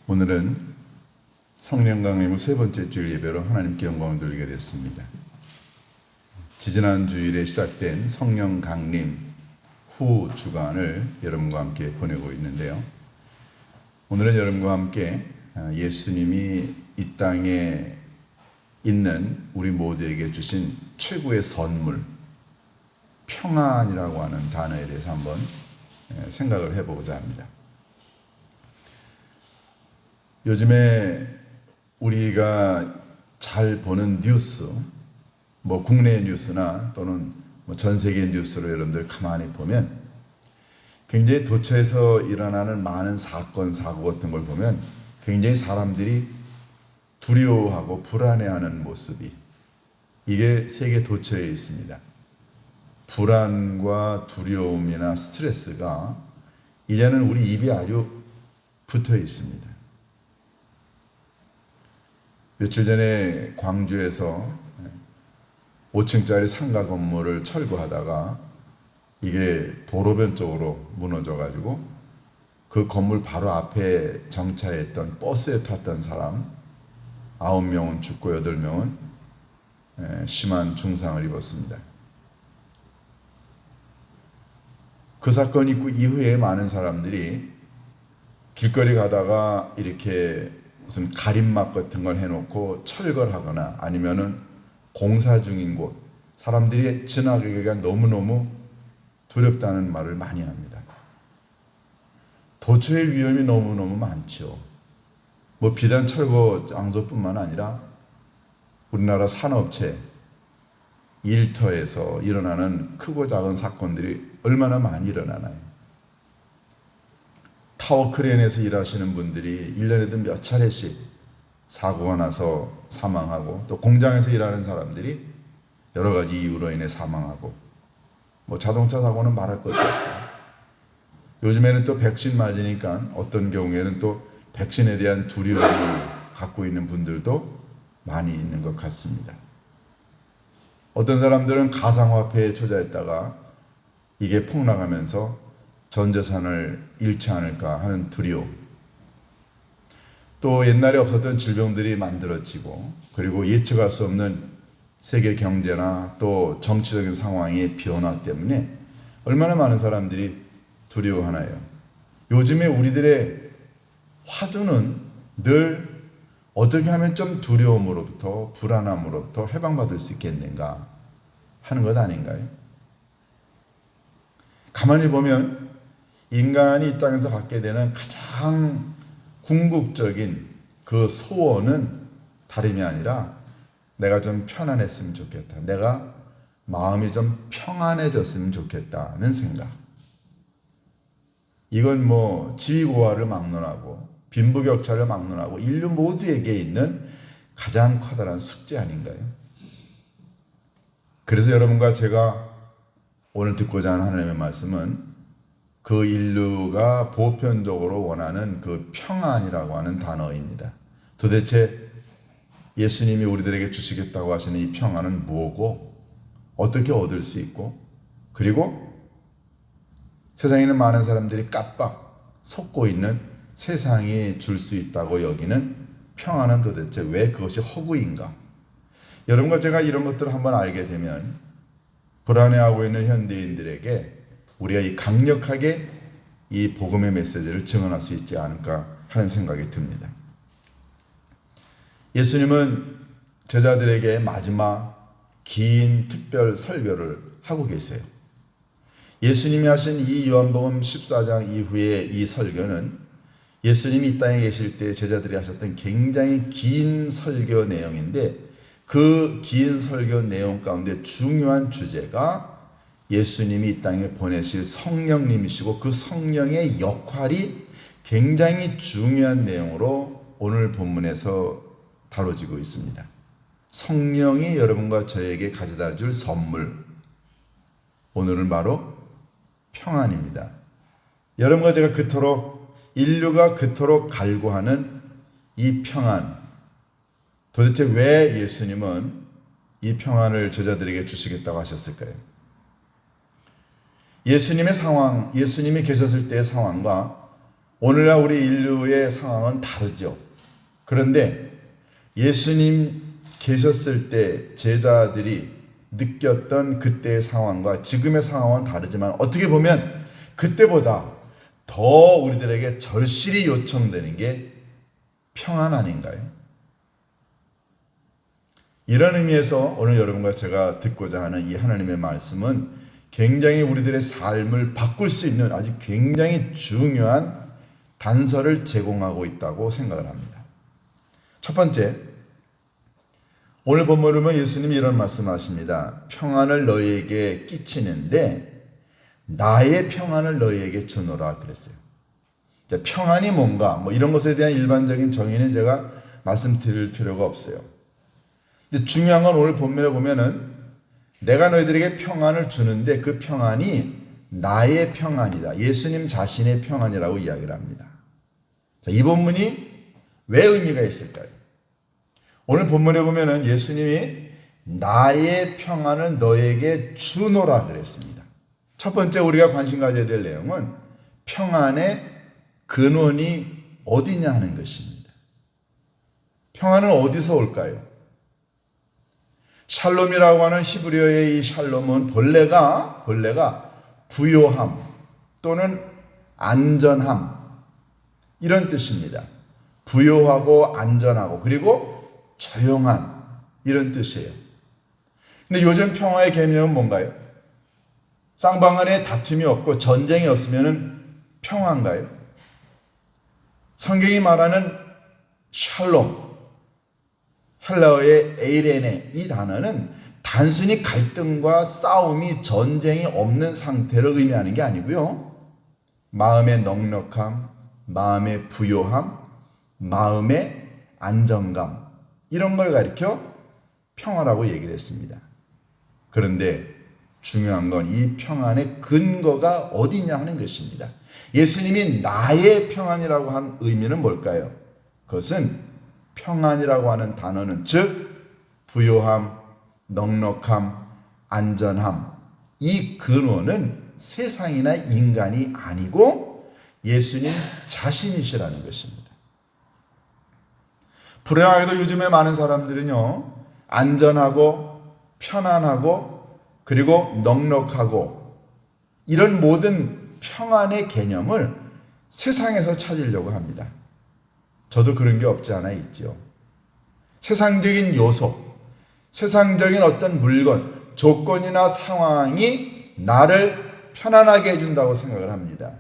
오늘은 성령 강림 후 세 번째 주일 예배로 하나님께 영광을 돌리게 됐습니다. 지지난 주일에 시작된 성령 강림 후 주간을 여러분과 함께 보내고 있는데요. 오늘은 여러분과 함께 예수님이 이 땅에 있는 우리 모두에게 주신 최고의 선물, 평안이라고 하는 단어에 대해서 한번 생각을 해보고자 합니다. 요즘에 우리가 잘 보는 뉴스, 국내 뉴스나 또는 전 세계 뉴스로 여러분들 가만히 보면 굉장히 도처에서 일어나는 많은 사건, 사고 같은 걸 보면 굉장히 사람들이 두려워하고 불안해하는 모습이 이게 세계 도처에 있습니다. 불안과 두려움이나 스트레스가 이제는 우리 입에 아주 붙어 있습니다. 며칠 전에 광주에서 5층짜리 상가 건물을 철거하다가 이게 도로변 쪽으로 무너져가지고 그 건물 바로 앞에 정차했던 버스에 탔던 사람 9명은 죽고 8명은 심한 중상을 입었습니다. 그 사건 있고 이후에 많은 사람들이 길거리 가다가 이렇게 무슨 가림막 같은 걸 해놓고 철거하거나 아니면은 공사 중인 곳, 사람들이 지나가기가 너무너무 두렵다는 말을 많이 합니다. 도처의 위험이 너무너무 많죠. 비단 철거 장소뿐만 아니라 우리나라 산업체, 일터에서 일어나는 크고 작은 사건들이 얼마나 많이 일어나나요? 타워 크레인에서 일하시는 분들이 1년에도 몇 차례씩 사고가 나서 사망하고, 또 공장에서 일하는 사람들이 여러 가지 이유로 인해 사망하고, 자동차 사고는 말할 것도 없고, 요즘에는 또 백신 맞으니까 어떤 경우에는 또 백신에 대한 두려움을 갖고 있는 분들도 많이 있는 것 같습니다. 어떤 사람들은 가상화폐에 투자했다가 이게 폭락하면서 전 재산을 잃지 않을까 하는 두려움, 또 옛날에 없었던 질병들이 만들어지고, 그리고 예측할 수 없는 세계 경제나 또 정치적인 상황의 변화 때문에 얼마나 많은 사람들이 두려워하나요? 요즘에 우리들의 화두는 늘 어떻게 하면 좀 두려움으로부터, 불안함으로부터 해방받을 수 있겠는가 하는 것 아닌가요? 가만히 보면 인간이 이 땅에서 갖게 되는 가장 궁극적인 그 소원은 다름이 아니라 내가 좀 편안했으면 좋겠다. 내가 마음이 좀 평안해졌으면 좋겠다는 생각. 이건 지위고하를 막론하고 빈부격차를 막론하고 인류 모두에게 있는 가장 커다란 숙제 아닌가요? 그래서 여러분과 제가 오늘 듣고자 하는 하나님의 말씀은 그 인류가 보편적으로 원하는 그 평안이라고 하는 단어입니다. 도대체 예수님이 우리들에게 주시겠다고 하시는 이 평안은 뭐고, 어떻게 얻을 수 있고, 그리고 세상에 있는 많은 사람들이 깜빡 속고 있는 세상이 줄 수 있다고 여기는 평안은 도대체 왜 그것이 허구인가? 여러분과 제가 이런 것들을 한번 알게 되면 불안해하고 있는 현대인들에게 우리가 이 강력하게 이 복음의 메시지를 증언할 수 있지 않을까 하는 생각이 듭니다. 예수님은 제자들에게 마지막 긴 특별 설교를 하고 계세요. 예수님이 하신 이 요한복음 14장 이후의 이 설교는 예수님이 이 땅에 계실 때 제자들이 하셨던 굉장히 긴 설교 내용인데, 그 긴 설교 내용 가운데 중요한 주제가 예수님이 이 땅에 보내실 성령님이시고 그 성령의 역할이 굉장히 중요한 내용으로 오늘 본문에서 다뤄지고 있습니다. 성령이 여러분과 저에게 가져다 줄 선물, 오늘은 바로 평안입니다. 여러분과 제가 그토록, 인류가 그토록 갈구하는 이 평안, 도대체 왜 예수님은 이 평안을 제자들에게 주시겠다고 하셨을까요? 예수님의 상황, 예수님이 계셨을 때의 상황과 오늘날 우리 인류의 상황은 다르죠. 그런데 예수님 계셨을 때 제자들이 느꼈던 그때의 상황과 지금의 상황은 다르지만 어떻게 보면 그때보다 더 우리들에게 절실히 요청되는 게 평안 아닌가요? 이런 의미에서 오늘 여러분과 제가 듣고자 하는 이 하나님의 말씀은 굉장히 우리들의 삶을 바꿀 수 있는 아주 굉장히 중요한 단서를 제공하고 있다고 생각을 합니다. 첫 번째, 오늘 본문을 보면 예수님이 이런 말씀하십니다. 평안을 너희에게 끼치는데 나의 평안을 너희에게 주노라 그랬어요. 평안이 뭔가 이런 것에 대한 일반적인 정의는 제가 말씀드릴 필요가 없어요. 근데 중요한 건 오늘 본문에 보면은 내가 너희들에게 평안을 주는데 그 평안이 나의 평안이다. 예수님 자신의 평안이라고 이야기를 합니다. 자, 이 본문이 왜 의미가 있을까요? 오늘 본문에 보면은 예수님이 나의 평안을 너에게 주노라 그랬습니다. 첫 번째 우리가 관심 가져야 될 내용은 평안의 근원이 어디냐 하는 것입니다. 평안은 어디서 올까요? 샬롬이라고 하는 히브리어의 이 샬롬은 본래가 부요함 또는 안전함 이런 뜻입니다. 부요하고 안전하고 그리고 조용한 이런 뜻이에요. 근데 요즘 평화의 개념은 뭔가요? 쌍방간에 다툼이 없고 전쟁이 없으면 평화인가요? 성경이 말하는 샬롬, 헬라어의 에이레네 이 단어는 단순히 갈등과 싸움이 전쟁이 없는 상태를 의미하는 게 아니고요. 마음의 넉넉함, 마음의 부요함, 마음의 안정감 이런 걸 가리켜 평화라고 얘기를 했습니다. 그런데 중요한 건 이 평안의 근거가 어디냐 하는 것입니다. 예수님이 나의 평안이라고 한 의미는 뭘까요? 그것은 평안이라고 하는 단어는 즉 부요함, 넉넉함, 안전함 이 근원은 세상이나 인간이 아니고 예수님 자신이시라는 것입니다. 불행하게도 요즘에 많은 사람들은요 안전하고 편안하고 그리고 넉넉하고 이런 모든 평안의 개념을 세상에서 찾으려고 합니다. 저도 그런 게 없지 않아 있죠. 세상적인 요소, 세상적인 어떤 물건, 조건이나 상황이 나를 편안하게 해준다고 생각을 합니다.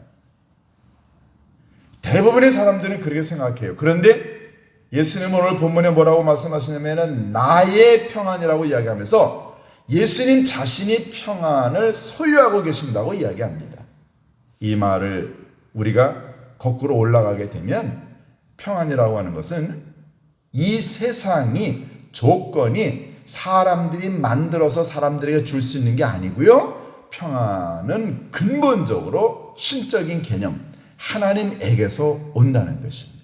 대부분의 사람들은 그렇게 생각해요. 그런데 예수님은 오늘 본문에 뭐라고 말씀하시냐면 나의 평안이라고 이야기하면서 예수님 자신이 평안을 소유하고 계신다고 이야기합니다. 이 말을 우리가 거꾸로 올라가게 되면 평안이라고 하는 것은 이 세상이 조건이 사람들이 만들어서 사람들에게 줄 수 있는 게 아니고요. 평안은 근본적으로 신적인 개념, 하나님에게서 온다는 것입니다.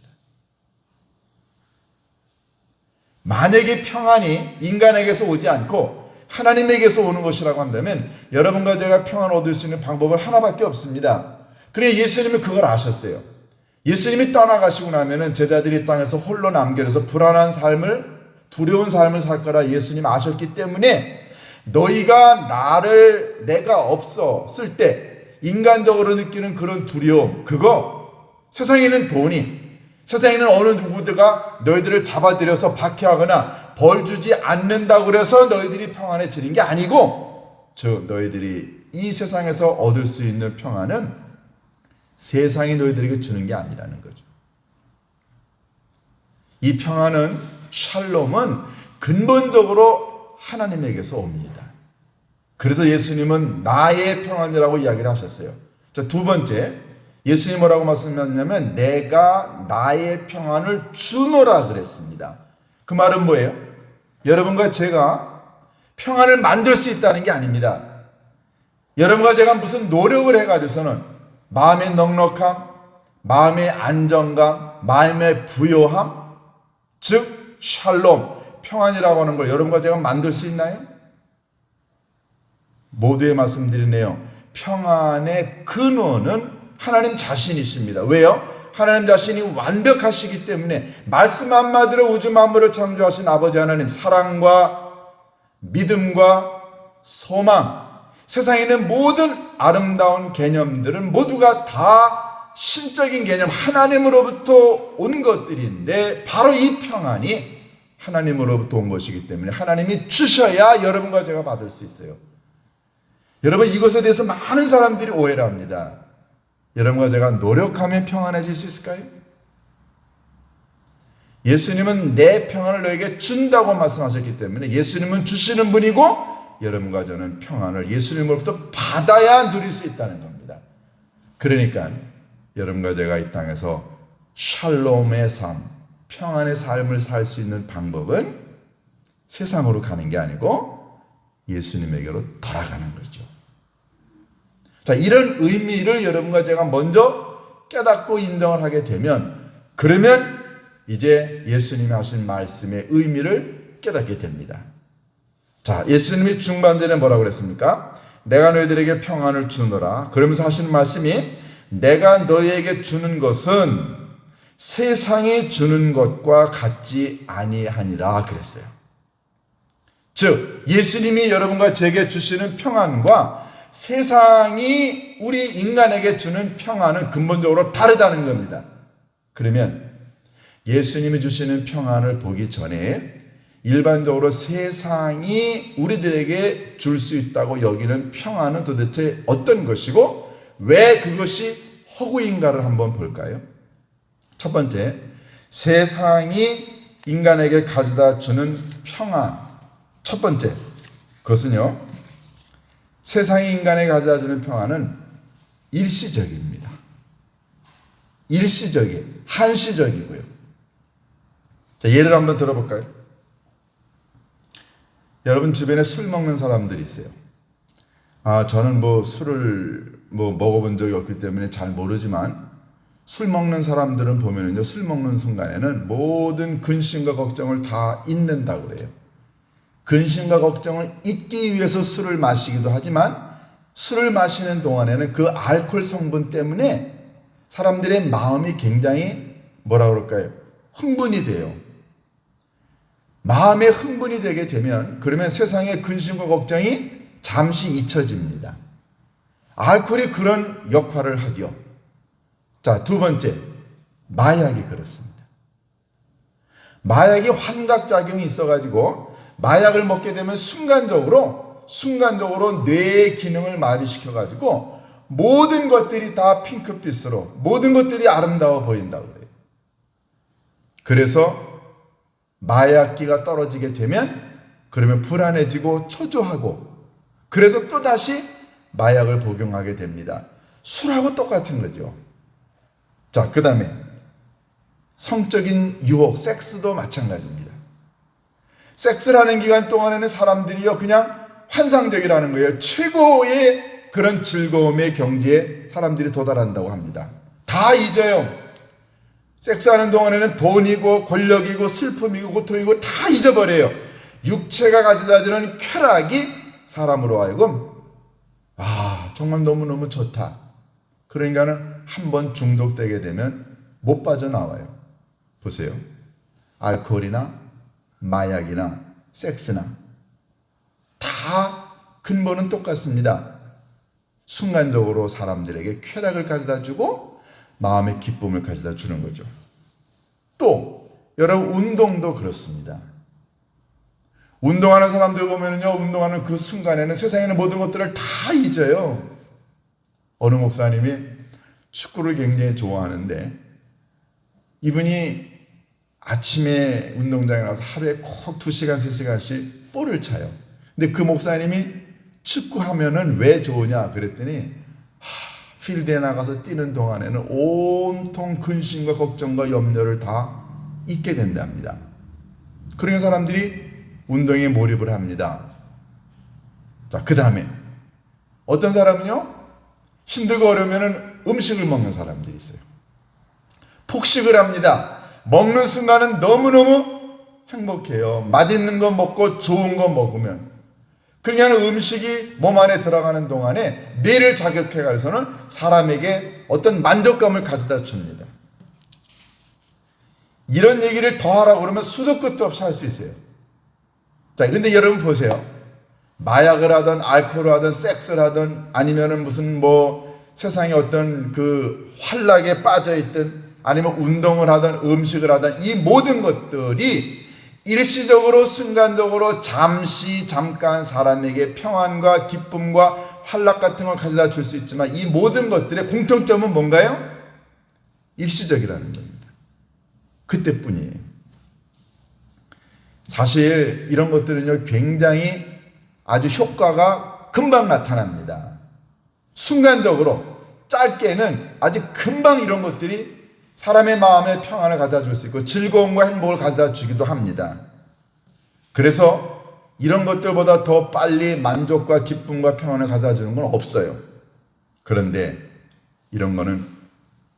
만약에 평안이 인간에게서 오지 않고 하나님에게서 오는 것이라고 한다면 여러분과 제가 평안을 얻을 수 있는 방법은 하나밖에 없습니다. 그래 예수님은 그걸 아셨어요. 예수님이 떠나가시고 나면은 제자들이 땅에서 홀로 남겨져서 불안한 삶을 두려운 삶을 살 거라 예수님 아셨기 때문에 너희가 내가 없었을 때 인간적으로 느끼는 그런 두려움 그거 세상에는 돈이 세상에는 어느 누구가 너희들을 잡아들여서 박해하거나 벌 주지 않는다고 그래서 너희들이 평안해지는 게 아니고 즉 너희들이 이 세상에서 얻을 수 있는 평안은 세상이 너희들에게 주는 게 아니라는 거죠. 이 평안은 샬롬은 근본적으로 하나님에게서 옵니다. 그래서 예수님은 나의 평안이라고 이야기를 하셨어요. 자, 두 번째 예수님이 뭐라고 말씀하셨냐면 내가 나의 평안을 주노라 그랬습니다. 그 말은 뭐예요? 여러분과 제가 평안을 만들 수 있다는 게 아닙니다. 여러분과 제가 무슨 노력을 해가지고서는 마음의 넉넉함, 마음의 안정감, 마음의 부요함, 즉 샬롬, 평안이라고 하는 걸 여러분과 제가 만들 수 있나요? 모두에 말씀드리네요. 평안의 근원은 하나님 자신이십니다. 왜요? 하나님 자신이 완벽하시기 때문에 말씀 한마디로 우주 만물을 창조하신 아버지 하나님, 사랑과 믿음과 소망, 세상에 있는 모든 아름다운 개념들은 모두가 다 신적인 개념, 하나님으로부터 온 것들인데 바로 이 평안이 하나님으로부터 온 것이기 때문에 하나님이 주셔야 여러분과 제가 받을 수 있어요. 여러분, 이것에 대해서 많은 사람들이 오해를 합니다. 여러분과 제가 노력하면 평안해질 수 있을까요? 예수님은 내 평안을 너에게 준다고 말씀하셨기 때문에 예수님은 주시는 분이고 여러분과 저는 평안을 예수님으로부터 받아야 누릴 수 있다는 겁니다. 그러니까 여러분과 제가 이 땅에서 샬롬의 삶, 평안의 삶을 살 수 있는 방법은 세상으로 가는 게 아니고 예수님에게로 돌아가는 거죠. 자, 이런 의미를 여러분과 제가 먼저 깨닫고 인정을 하게 되면, 그러면 이제 예수님이 하신 말씀의 의미를 깨닫게 됩니다. 자, 예수님이 중반전에 뭐라고 그랬습니까? 내가 너희들에게 평안을 주노라. 그러면서 하시는 말씀이 내가 너희에게 주는 것은 세상이 주는 것과 같지 아니하니라 그랬어요. 즉, 예수님이 여러분과 제게 주시는 평안과 세상이 우리 인간에게 주는 평안은 근본적으로 다르다는 겁니다. 그러면 예수님이 주시는 평안을 보기 전에 일반적으로 세상이 우리들에게 줄 수 있다고 여기는 평안은 도대체 어떤 것이고 왜 그것이 허구인가를 한번 볼까요? 첫 번째, 세상이 인간에게 가져다 주는 평안. 첫 번째, 그것은요, 세상이 인간에게 가져다 주는 평안은 일시적입니다. 일시적이에요. 한시적이고요. 자, 예를 한번 들어볼까요? 여러분 주변에 술 먹는 사람들이 있어요. 저는 술을 먹어본 적이 없기 때문에 잘 모르지만 술 먹는 사람들은 보면은요, 술 먹는 순간에는 모든 근심과 걱정을 다 잊는다고 그래요. 근심과 걱정을 잊기 위해서 술을 마시기도 하지만 술을 마시는 동안에는 그 알코올 성분 때문에 사람들의 마음이 굉장히 그럴까요? 흥분이 돼요. 마음에 흥분이 되게 되면 그러면 세상의 근심과 걱정이 잠시 잊혀집니다. 알코올이 그런 역할을 하죠. 자, 두 번째, 마약이 그렇습니다. 마약이 환각작용이 있어가지고 마약을 먹게 되면 순간적으로 뇌의 기능을 마비시켜가지고 모든 것들이 다 핑크빛으로, 모든 것들이 아름다워 보인다고 그래요. 그래서 마약기가 떨어지게 되면 그러면 불안해지고 초조하고 그래서 또다시 마약을 복용하게 됩니다. 술하고 똑같은 거죠. 자, 그 다음에 성적인 유혹, 섹스도 마찬가지입니다. 섹스라는 기간 동안에는 사람들이요 그냥 환상적이라는 거예요. 최고의 그런 즐거움의 경지에 사람들이 도달한다고 합니다. 다 잊어요. 섹스하는 동안에는 돈이고 권력이고 슬픔이고 고통이고 다 잊어버려요. 육체가 가져다주는 쾌락이 사람으로 하여금 정말 너무너무 좋다. 그러니까는 한번 중독되게 되면 못 빠져나와요. 보세요. 알코올이나 마약이나 섹스나 다 근본은 똑같습니다. 순간적으로 사람들에게 쾌락을 가져다주고 마음의 기쁨을 가져다 주는 거죠. 또 여러분 운동도 그렇습니다. 운동하는 사람들 보면은요, 운동하는 그 순간에는 세상에는 모든 것들을 다 잊어요. 어느 목사님이 축구를 굉장히 좋아하는데 이분이 아침에 운동장에 나가서 하루에 꼭 2시간, 3시간씩 볼을 차요. 근데 그 목사님이 축구하면은 왜 좋으냐 그랬더니 필드에 나가서 뛰는 동안에는 온통 근심과 걱정과 염려를 다 잊게 된답니다. 그러니 사람들이 운동에 몰입을 합니다. 자, 그 다음에 어떤 사람은요, 힘들고 어려우면 음식을 먹는 사람들이 있어요. 폭식을 합니다. 먹는 순간은 너무너무 행복해요. 맛있는 거 먹고 좋은 거 먹으면. 그러니까 음식이 몸 안에 들어가는 동안에 뇌를 자극해가지고는 사람에게 어떤 만족감을 가져다 줍니다. 이런 얘기를 더 하라고 그러면 수도 끝도 없이 할 수 있어요. 자, 근데 여러분 보세요. 마약을 하든 알코올을 하든 섹스를 하든 아니면은 무슨 뭐 세상에 어떤 그 환락에 빠져 있든 아니면 운동을 하든 음식을 하든 이 모든 것들이 일시적으로 순간적으로 잠깐 사람에게 평안과 기쁨과 환락 같은 걸 가져다 줄 수 있지만 이 모든 것들의 공통점은 뭔가요? 일시적이라는 겁니다. 그때뿐이에요. 사실 이런 것들은요 굉장히 아주 효과가 금방 나타납니다. 순간적으로 짧게는 아주 금방 이런 것들이 사람의 마음에 평안을 가져다 줄 수 있고 즐거움과 행복을 가져다 주기도 합니다. 그래서 이런 것들보다 더 빨리 만족과 기쁨과 평안을 가져다 주는 건 없어요. 그런데 이런 거는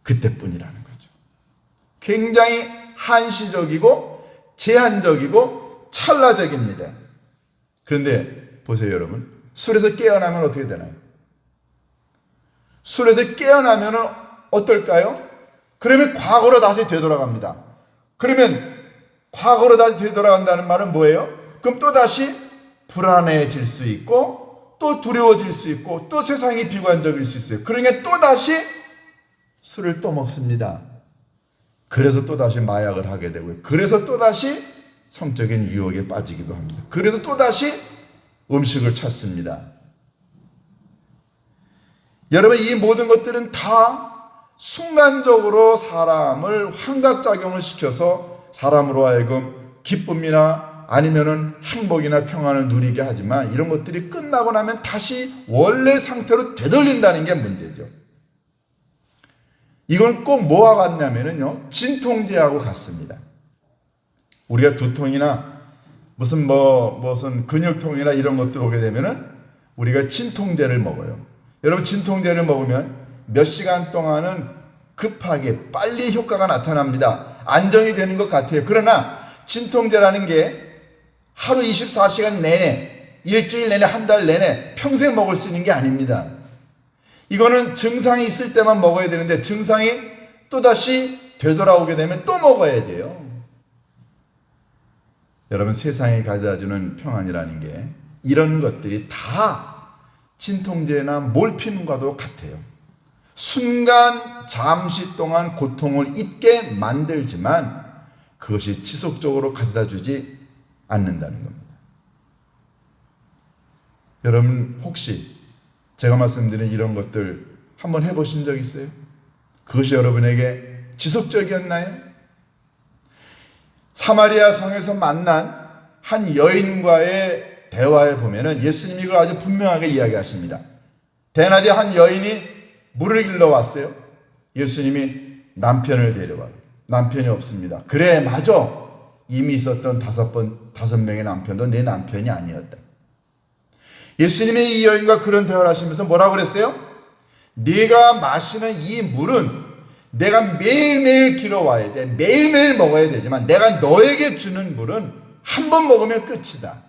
그때뿐이라는 거죠. 굉장히 한시적이고 제한적이고 찰나적입니다. 그런데 보세요 여러분, 술에서 깨어나면 어떻게 되나요? 술에서 깨어나면 어떨까요? 그러면 과거로 다시 되돌아갑니다. 그러면 과거로 다시 되돌아간다는 말은 뭐예요? 그럼 또다시 불안해질 수 있고 또 두려워질 수 있고 또 세상이 비관적일 수 있어요. 그러니까 또다시 술을 또 먹습니다. 그래서 또다시 마약을 하게 되고요. 그래서 또다시 성적인 유혹에 빠지기도 합니다. 그래서 또다시 음식을 찾습니다. 여러분 이 모든 것들은 다 순간적으로 사람을 환각작용을 시켜서 사람으로 하여금 기쁨이나 아니면은 행복이나 평안을 누리게 하지만 이런 것들이 끝나고 나면 다시 원래 상태로 되돌린다는 게 문제죠. 이건 꼭 뭐와 같냐면요 진통제하고 같습니다. 우리가 두통이나 무슨 근육통이나 이런 것들 오게 되면은 우리가 진통제를 먹어요. 여러분 진통제를 먹으면 몇 시간 동안은 급하게 빨리 효과가 나타납니다. 안정이 되는 것 같아요. 그러나 진통제라는 게 하루 24시간 내내, 일주일 내내, 한 달 내내 평생 먹을 수 있는 게 아닙니다. 이거는 증상이 있을 때만 먹어야 되는데 증상이 또다시 되돌아오게 되면 또 먹어야 돼요. 여러분 세상에 가져다주는 평안이라는 게 이런 것들이 다 진통제나 몰핀과도 같아요. 순간 잠시 동안 고통을 잊게 만들지만 그것이 지속적으로 가져다 주지 않는다는 겁니다. 여러분 혹시 제가 말씀드린 이런 것들 한번 해보신 적 있어요? 그것이 여러분에게 지속적이었나요? 사마리아 성에서 만난 한 여인과의 대화에 보면은 예수님이 이걸 아주 분명하게 이야기하십니다. 대낮에 한 여인이 물을 길러 왔어요. 예수님이 남편을 데려와요. 남편이 없습니다. 그래 맞아. 이미 있었던 다섯 명의 남편도 내 남편이 아니었다. 예수님이 이 여인과 그런 대화를 하시면서 뭐라고 그랬어요? 네가 마시는 이 물은 내가 매일매일 길어와야 돼. 매일매일 먹어야 되지만 내가 너에게 주는 물은 한 번 먹으면 끝이다.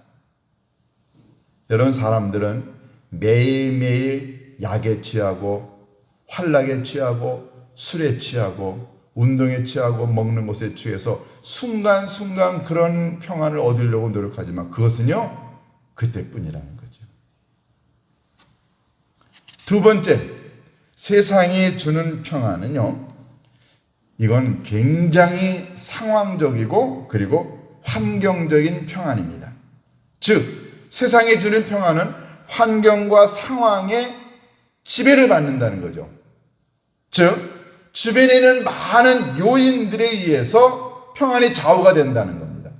여러분 사람들은 매일매일 약에 취하고 환락에 취하고 술에 취하고 운동에 취하고 먹는 것에 취해서 순간순간 그런 평안을 얻으려고 노력하지만 그것은요 그때뿐이라는 거죠. 두 번째, 세상이 주는 평안은요 이건 굉장히 상황적이고 그리고 환경적인 평안입니다. 즉 세상이 주는 평안은 환경과 상황에 지배를 받는다는 거죠. 즉 주변에 있는 많은 요인들에 의해서 평안이 좌우가 된다는 겁니다.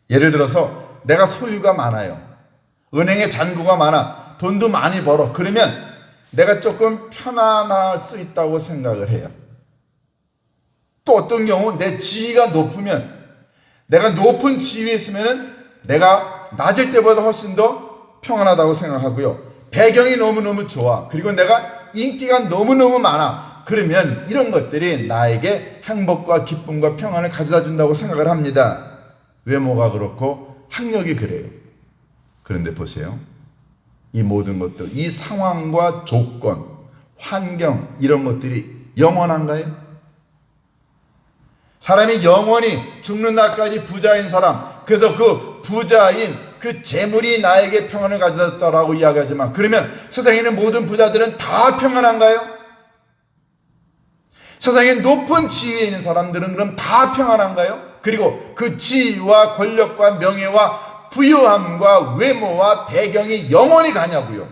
예를 들어서 내가 소유가 많아요. 은행에 잔고가 많아. 돈도 많이 벌어. 그러면 내가 조금 편안할 수 있다고 생각을 해요. 또 어떤 경우 내 지위가 높으면 내가 높은 지위에 있으면 내가 낮을 때보다 훨씬 더 평안하다고 생각하고요. 배경이 너무너무 좋아. 그리고 내가 인기가 너무너무 많아. 그러면 이런 것들이 나에게 행복과 기쁨과 평안을 가져다 준다고 생각을 합니다. 외모가 그렇고 학력이 그래요. 그런데 보세요. 이 모든 것들, 이 상황과 조건, 환경 이런 것들이 영원한가요? 사람이 영원히 죽는 날까지 부자인 사람, 그래서 그 부자인 그 재물이 나에게 평안을 가져다줬다라고 이야기하지만, 그러면 세상에 있는 모든 부자들은 다 평안한가요? 세상에 높은 지위에 있는 사람들은 그럼 다 평안한가요? 그리고 그 지위와 권력과 명예와 부유함과 외모와 배경이 영원히 가냐고요.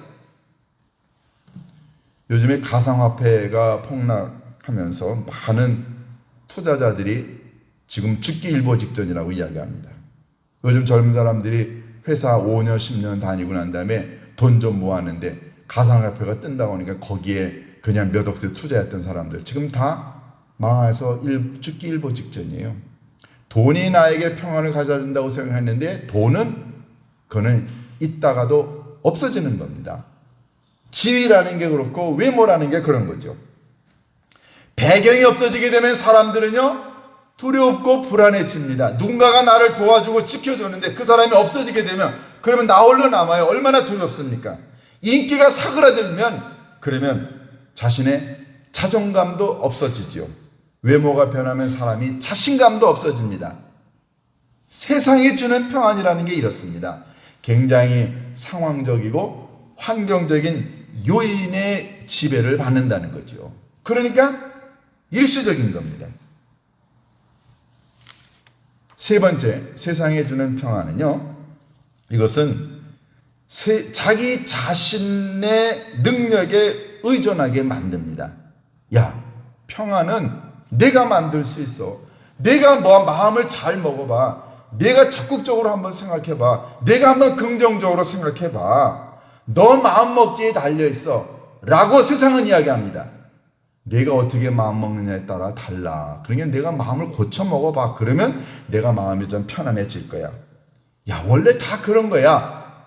요즘에 가상화폐가 폭락하면서 많은 투자자들이 지금 죽기 일보 직전이라고 이야기합니다. 요즘 젊은 사람들이 회사 5년 10년 다니고 난 다음에 돈 좀 모았는데 가상화폐가 뜬다고 하니까 거기에 그냥 몇 억씩 투자했던 사람들 지금 다 망해서 죽기 일보 직전이에요. 돈이 나에게 평안을 가져준다고 생각했는데 그거는 있다가도 없어지는 겁니다. 지위라는 게 그렇고 외모라는 게 그런 거죠. 배경이 없어지게 되면 사람들은요 두렵고 불안해집니다. 누군가가 나를 도와주고 지켜주는데 그 사람이 없어지게 되면 그러면 나 홀로 남아요. 얼마나 두렵습니까? 인기가 사그라들면 그러면 자신의 자존감도 없어지죠. 외모가 변하면 사람이 자신감도 없어집니다. 세상이 주는 평안이라는 게 이렇습니다. 굉장히 상황적이고 환경적인 요인의 지배를 받는다는 거죠. 그러니까 일시적인 겁니다. 세 번째, 세상에 주는 평안은요, 이것은 자기 자신의 능력에 의존하게 만듭니다. 야, 평안은 내가 만들 수 있어. 내가 마음을 잘 먹어봐. 내가 적극적으로 한번 생각해봐. 내가 한번 긍정적으로 생각해봐. 너 마음 먹기에 달려있어 라고 세상은 이야기합니다. 내가 어떻게 마음 먹느냐에 따라 달라. 그러니까 내가 마음을 고쳐 먹어봐. 그러면 내가 마음이 좀 편안해질 거야. 야, 원래 다 그런 거야.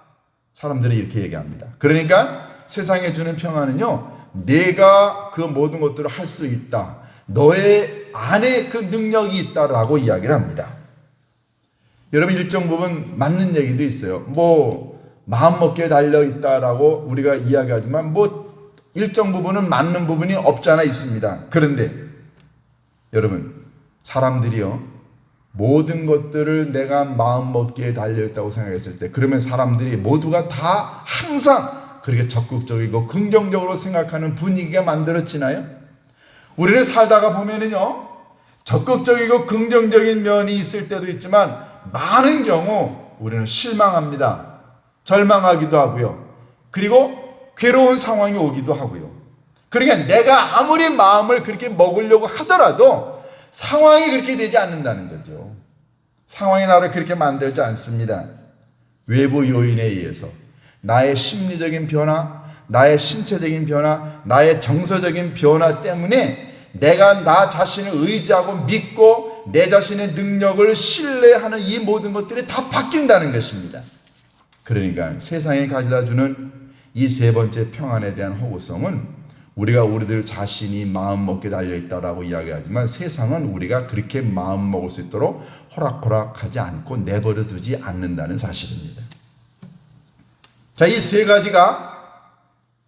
사람들이 이렇게 얘기합니다. 그러니까 세상에 주는 평안은요, 내가 그 모든 것들을 할 수 있다. 너의 안에 그 능력이 있다라고 이야기를 합니다. 여러분, 일정 부분 맞는 얘기도 있어요. 마음 먹기에 달려 있다라고 우리가 이야기하지만 일정 부분은 맞는 부분이 없지 않아 있습니다. 그런데 여러분, 사람들이요 모든 것들을 내가 마음 먹기에 달려 있다고 생각했을 때 그러면 사람들이 모두가 다 항상 그렇게 적극적이고 긍정적으로 생각하는 분위기가 만들어지나요? 우리는 살다가 보면은요 적극적이고 긍정적인 면이 있을 때도 있지만 많은 경우 우리는 실망합니다. 절망하기도 하고요. 그리고 괴로운 상황이 오기도 하고요. 그러니까 내가 아무리 마음을 그렇게 먹으려고 하더라도 상황이 그렇게 되지 않는다는 거죠. 상황이 나를 그렇게 만들지 않습니다. 외부 요인에 의해서 나의 심리적인 변화, 나의 신체적인 변화, 나의 정서적인 변화 때문에 내가 나 자신을 의지하고 믿고 내 자신의 능력을 신뢰하는 이 모든 것들이 다 바뀐다는 것입니다. 그러니까 세상에 가져다 주는 이 세 번째 평안에 대한 허구성은 우리가 우리들 자신이 마음 먹게 달려있다라고 이야기하지만 세상은 우리가 그렇게 마음 먹을 수 있도록 호락호락하지 않고 내버려 두지 않는다는 사실입니다. 자, 이 세 가지가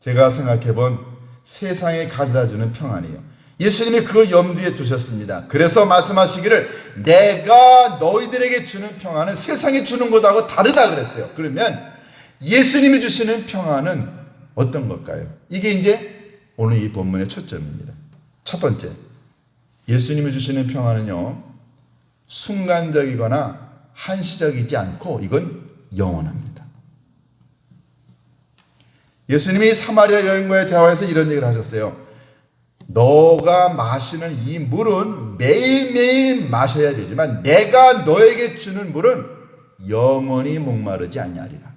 제가 생각해 본 세상에 가져다 주는 평안이에요. 예수님이 그걸 염두에 두셨습니다. 그래서 말씀하시기를 내가 너희들에게 주는 평안은 세상에 주는 것하고 다르다 그랬어요. 그러면 예수님이 주시는 평안은 어떤 걸까요? 이게 이제 오늘 이 본문의 초점입니다. 첫 번째, 예수님이 주시는 평안은요, 순간적이거나 한시적이지 않고 이건 영원합니다. 예수님이 사마리아 여인과의 대화에서 이런 얘기를 하셨어요. 너가 마시는 이 물은 매일매일 마셔야 되지만 내가 너에게 주는 물은 영원히 목마르지 아니하리라.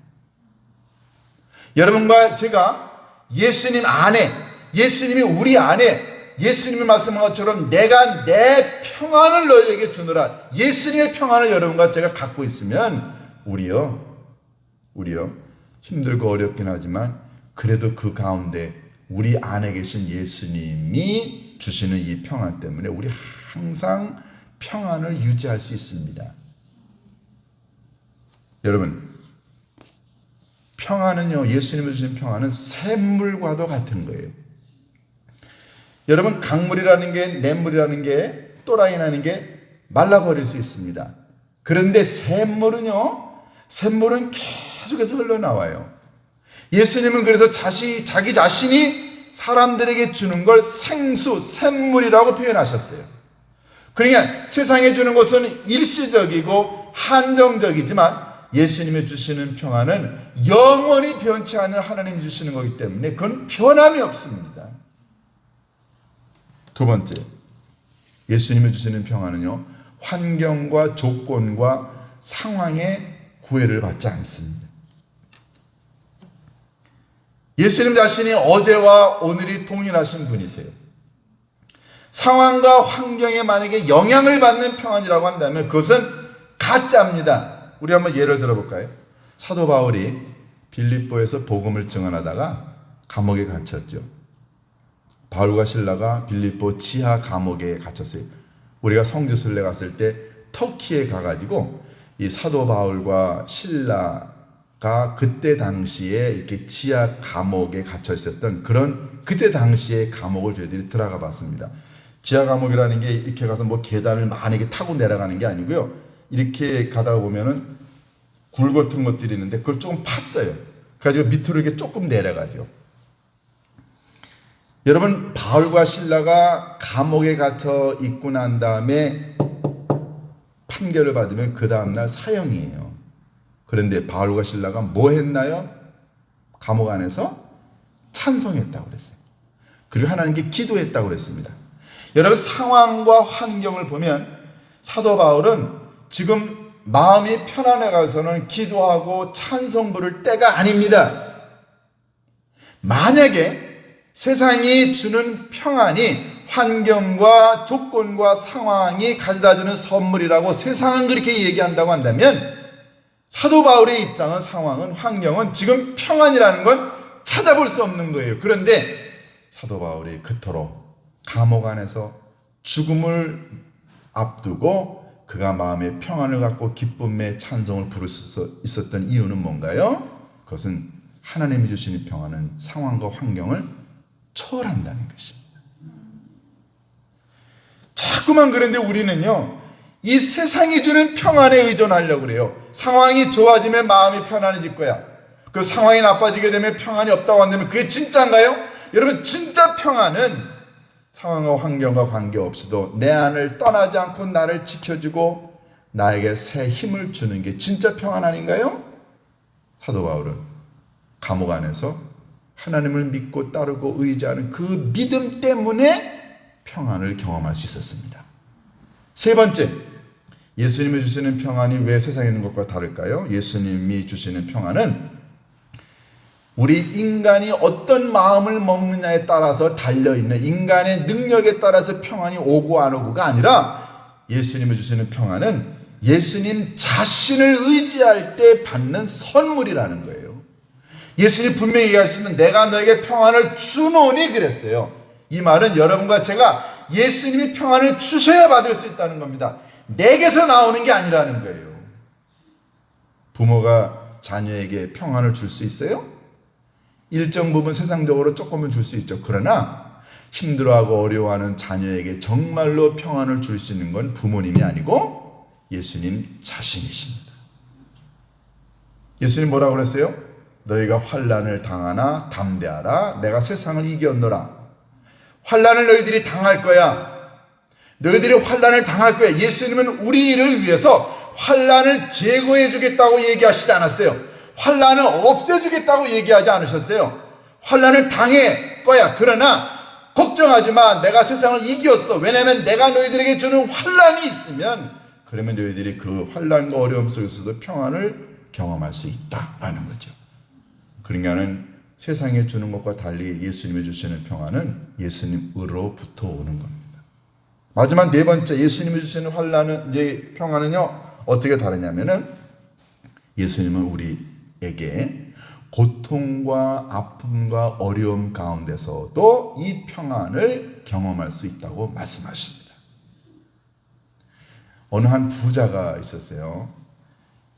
여러분과 제가 예수님 안에, 예수님이 우리 안에 예수님이 말씀한 것처럼 내가 내 평안을 너에게 주노라. 예수님의 평안을 여러분과 제가 갖고 있으면 우리요 힘들고 어렵긴 하지만 그래도 그 가운데 우리 안에 계신 예수님이 주시는 이 평안 때문에 우리 항상 평안을 유지할 수 있습니다. 여러분, 평안은요, 예수님이 주신 평안은 샘물과도 같은 거예요. 여러분, 강물이라는 게, 냇물이라는 게, 또라이라는 게 말라버릴 수 있습니다. 그런데 샘물은 계속해서 흘러나와요. 예수님은 그래서 자기 자신이 사람들에게 주는 걸 생수, 샘물이라고 표현하셨어요. 그러니까 세상에 주는 것은 일시적이고 한정적이지만 예수님이 주시는 평안은 영원히 변치 않는 하나님이 주시는 거기 때문에 그건 변함이 없습니다. 두 번째, 예수님이 주시는 평안은요, 환경과 조건과 상황에 구애를 받지 않습니다. 예수님 자신이 어제와 오늘이 동일하신 분이세요. 상황과 환경에 만약에 영향을 받는 평안이라고 한다면 그것은 가짜입니다. 우리 한번 예를 들어볼까요? 사도 바울이 빌립보에서 복음을 증언하다가 감옥에 갇혔죠. 바울과 실라가 빌립보 지하 감옥에 갇혔어요. 우리가 성지순례 갔을 때 터키에 가가지고 이 사도 바울과 실라가 그때 당시에 이렇게 지하 감옥에 갇혀 있었던 그런 그때 당시의 감옥을 저희들이 들어가 봤습니다. 지하 감옥이라는 게 이렇게 가서 뭐 계단을 많이 타고 내려가는 게 아니고요. 이렇게 가다가 보면은 굴 같은 것들이 있는데 그걸 조금 팠어요. 그래가지고 밑으로 이렇게 조금 내려가죠. 여러분, 바울과 실라가 감옥에 갇혀 있고 난 다음에 판결을 받으면 그 다음날 사형이에요. 그런데 바울과 실라가 뭐 했나요? 감옥 안에서 찬송했다고 그랬어요. 그리고 하나님께 기도했다고 그랬습니다. 여러분, 상황과 환경을 보면 사도 바울은 지금 마음이 편안해 가서는 기도하고 찬송 부를 때가 아닙니다. 만약에 세상이 주는 평안이 환경과 조건과 상황이 가져다주는 선물이라고 세상은 그렇게 얘기한다고 한다면 사도 바울의 입장은 상황은 환경은 지금 평안이라는 건 찾아볼 수 없는 거예요. 그런데 사도 바울이 그토록 감옥 안에서 죽음을 앞두고 그가 마음의 평안을 갖고 기쁨의 찬송을 부를 수 있었던 이유는 뭔가요? 그것은 하나님이 주시는 평안은 상황과 환경을 초월한다는 것입니다. 자꾸만 그런데 우리는요, 이 세상이 주는 평안에 의존하려고 그래요. 상황이 좋아지면 마음이 편안해질 거야. 그 상황이 나빠지게 되면 평안이 없다고 한다면 그게 진짜인가요? 여러분, 진짜 평안은 상황과 환경과 관계없이도 내 안을 떠나지 않고 나를 지켜주고 나에게 새 힘을 주는 게 진짜 평안 아닌가요? 사도 바울은 감옥 안에서 하나님을 믿고 따르고 의지하는 그 믿음 때문에 평안을 경험할 수 있었습니다. 세 번째, 예수님이 주시는 평안이 왜 세상에 있는 것과 다를까요? 예수님이 주시는 평안은 우리 인간이 어떤 마음을 먹느냐에 따라서 달려있는 인간의 능력에 따라서 평안이 오고 안 오고가 아니라 예수님이 주시는 평안은 예수님 자신을 의지할 때 받는 선물이라는 거예요. 예수님 분명히 얘기하시면 내가 너에게 평안을 주노니 그랬어요. 이 말은 여러분과 제가 예수님이 평안을 주셔야 받을 수 있다는 겁니다. 내게서 나오는 게 아니라는 거예요. 부모가 자녀에게 평안을 줄 수 있어요? 일정 부분 세상적으로 조금은 줄 수 있죠. 그러나 힘들어하고 어려워하는 자녀에게 정말로 평안을 줄 수 있는 건 부모님이 아니고 예수님 자신이십니다. 예수님 뭐라고 그랬어요? 너희가 환난을 당하나 담대하라. 내가 세상을 이겼노라. 환난을 너희들이 당할 거야. 너희들이 환난을 당할 거야. 예수님은 우리를 위해서 환난을 제거해 주겠다고 얘기하시지 않았어요. 환난을 없애주겠다고 얘기하지 않으셨어요. 환난을 당할 거야. 그러나 걱정하지 마. 내가 세상을 이겼어. 왜냐하면 내가 너희들에게 주는 환난이 있으면 그러면 너희들이 그 환난과 어려움 속에서도 평안을 경험할 수 있다라는 거죠. 그러니까는 세상에 주는 것과 달리 예수님이 주시는 평안은 예수님으로부터 오는 겁니다. 마지막 네 번째, 예수님이 주시는 환난은 이제 평안은요 어떻게 다르냐면은 예수님은 우리에게 고통과 아픔과 어려움 가운데서도 이 평안을 경험할 수 있다고 말씀하십니다. 어느 한 부자가 있었어요.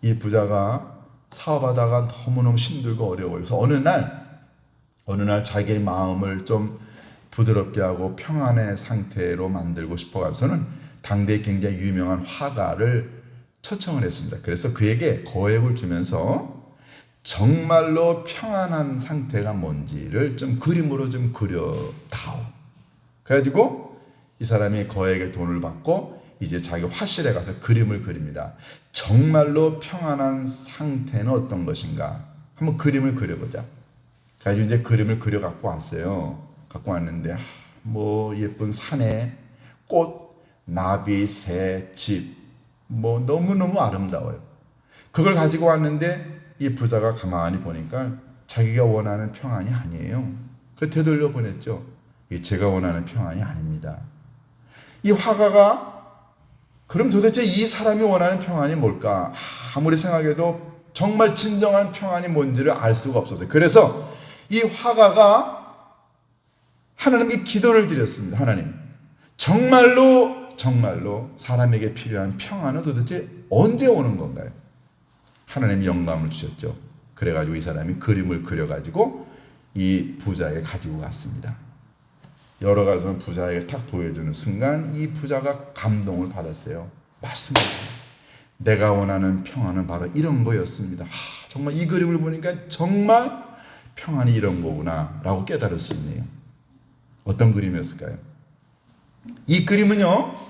이 부자가 사업하다가 너무너무 힘들고 어려워요. 그래서 어느 날 자기의 마음을 좀 부드럽게 하고 평안의 상태로 만들고 싶어가지고는 당대에 굉장히 유명한 화가를 초청을 했습니다. 그래서 그에게 거액을 주면서 정말로 평안한 상태가 뭔지를 좀 그림으로 좀 그려다오. 그래가지고 이 사람이 거액의 돈을 받고 이제 자기 화실에 가서 그림을 그립니다. 정말로 평안한 상태는 어떤 것인가? 한번 그림을 그려보자. 그래가지고 이제 그림을 그려 갖고 왔어요. 갖고 왔는데 뭐 예쁜 산에 꽃, 나비, 새, 집, 뭐 너무너무 아름다워요. 그걸 가지고 왔는데 이 부자가 가만히 보니까 자기가 원하는 평안이 아니에요. 그 되돌려 보냈죠. 제가 원하는 평안이 아닙니다. 이 화가가 그럼 도대체 이 사람이 원하는 평안이 뭘까? 아무리 생각해도 정말 진정한 평안이 뭔지를 알 수가 없었어요. 그래서 이 화가가 하나님께 기도를 드렸습니다. 하나님, 정말로 사람에게 필요한 평안은 도대체 언제 오는 건가요? 하나님이 영감을 주셨죠. 그래가지고 이 사람이 그림을 그려가지고 이 부자에게 가지고 갔습니다. 여러 가지 부자에게 탁 보여주는 순간 이 부자가 감동을 받았어요. 맞습니다. 내가 원하는 평안은 바로 이런 거였습니다. 정말 이 그림을 보니까 정말 평안이 이런 거구나 라고 깨달을 수 있네요. 어떤 그림이었을까요? 이 그림은요,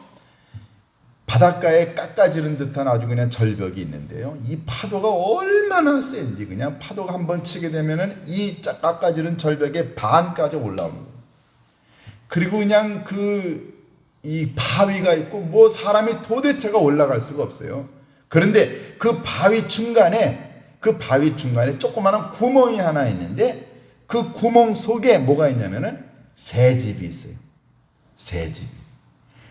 바닷가에 깎아지른 듯한 아주 그냥 절벽이 있는데요. 이 파도가 얼마나 센지 그냥 파도가 한번 치게 되면은 이 깎아지른 절벽의 반까지 올라오는 거예요. 그리고 그냥 이 바위가 있고 뭐 사람이 도대체가 올라갈 수가 없어요. 그런데 그 바위 중간에 조그마한 구멍이 하나 있는데 그 구멍 속에 뭐가 있냐면은 새집이 있어요. 새집.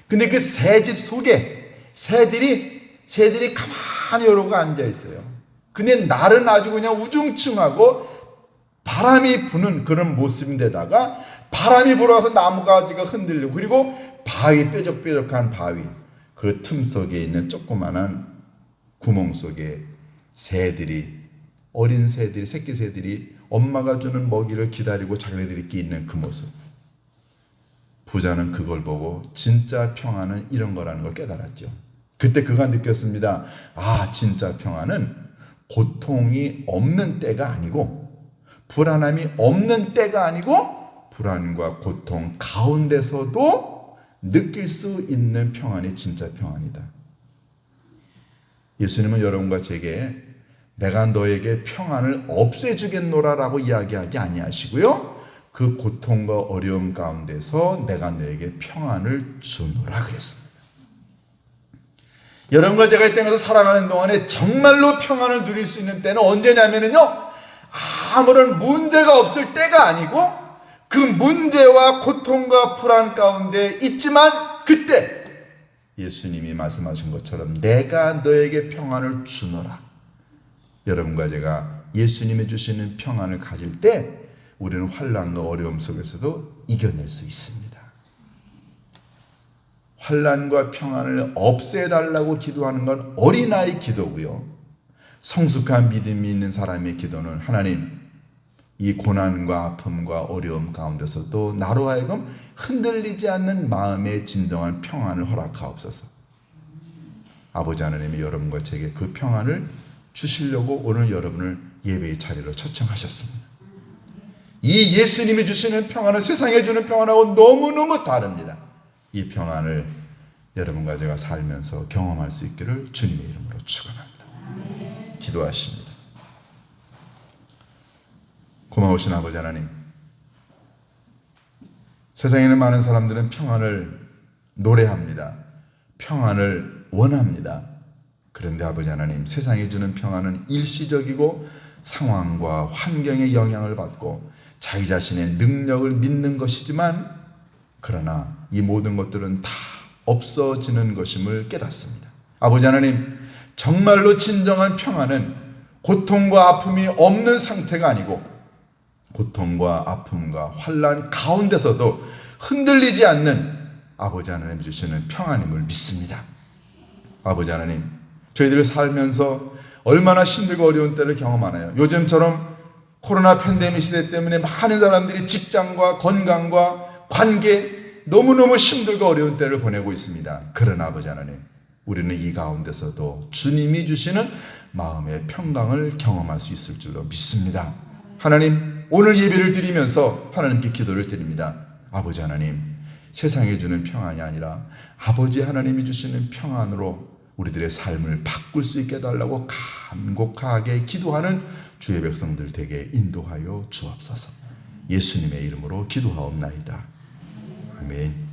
근데 그 새집 속에 새들이 가만히 이러고 앉아 있어요. 근데 날은 아주 그냥 우중충하고 바람이 부는 그런 모습인데다가 바람이 불어서 나무가지가 흔들리고 그리고 뾰족뾰족한 바위 그 틈 속에 있는 조그만한 구멍 속에 어린 새들이 새끼 새들이 엄마가 주는 먹이를 기다리고 자기네들끼리 있는 그 모습. 부자는 그걸 보고 진짜 평안은 이런 거라는 걸 깨달았죠. 그때 그가 느꼈습니다. 진짜 평안은 고통이 없는 때가 아니고 불안함이 없는 때가 아니고 불안과 고통 가운데서도 느낄 수 있는 평안이 진짜 평안이다. 예수님은 여러분과 제게 내가 너에게 평안을 없애주겠노라라고 이야기하지 아니하시고요. 그 고통과 어려움 가운데서 내가 너에게 평안을 주노라 그랬습니다. 여러분과 제가 이 땅에서 살아가는 동안에 정말로 평안을 누릴 수 있는 때는 언제냐면요, 아무런 문제가 없을 때가 아니고 그 문제와 고통과 불안 가운데 있지만 그때 예수님이 말씀하신 것처럼 내가 너에게 평안을 주노라. 여러분과 제가 예수님이 주시는 평안을 가질 때 우리는 환난과 어려움 속에서도 이겨낼 수 있습니다. 환난과 평안을 없애달라고 기도하는 건 어린아이 기도고요. 성숙한 믿음이 있는 사람의 기도는 하나님, 이 고난과 아픔과 어려움 가운데서도 나로 하여금 흔들리지 않는 마음의 진정한 평안을 허락하옵소서. 아버지 하나님이 여러분과 제게 그 평안을 주시려고 오늘 여러분을 예배의 자리로 초청하셨습니다. 이 예수님이 주시는 평안은 세상에 주는 평안하고 너무너무 다릅니다. 이 평안을 여러분과 제가 살면서 경험할 수 있기를 주님의 이름으로 축원합니다. 기도하십니다. 고마우신 아버지 하나님, 세상에 있는 많은 사람들은 평안을 노래합니다. 평안을 원합니다. 그런데 아버지 하나님, 세상이 주는 평안은 일시적이고 상황과 환경의 영향을 받고 자기 자신의 능력을 믿는 것이지만, 그러나 이 모든 것들은 다 없어지는 것임을 깨닫습니다. 아버지 하나님, 정말로 진정한 평안은 고통과 아픔이 없는 상태가 아니고 고통과 아픔과 환난 가운데서도 흔들리지 않는 아버지 하나님 주시는 평안임을 믿습니다. 아버지 하나님, 저희들이 살면서 얼마나 힘들고 어려운 때를 경험하나요? 요즘처럼 코로나 팬데믹 시대 때문에 많은 사람들이 직장과 건강과 관계, 너무너무 힘들고 어려운 때를 보내고 있습니다. 그러나 아버지 하나님, 우리는 이 가운데서도 주님이 주시는 마음의 평강을 경험할 수 있을 줄로 믿습니다. 하나님, 오늘 예배를 드리면서 하나님께 기도를 드립니다. 아버지 하나님, 세상에 주는 평안이 아니라 아버지 하나님이 주시는 평안으로 우리들의 삶을 바꿀 수 있게 해달라고 간곡하게 기도하는 주의 백성들 되게 인도하여 주옵소서. 예수님의 이름으로 기도하옵나이다. 아멘.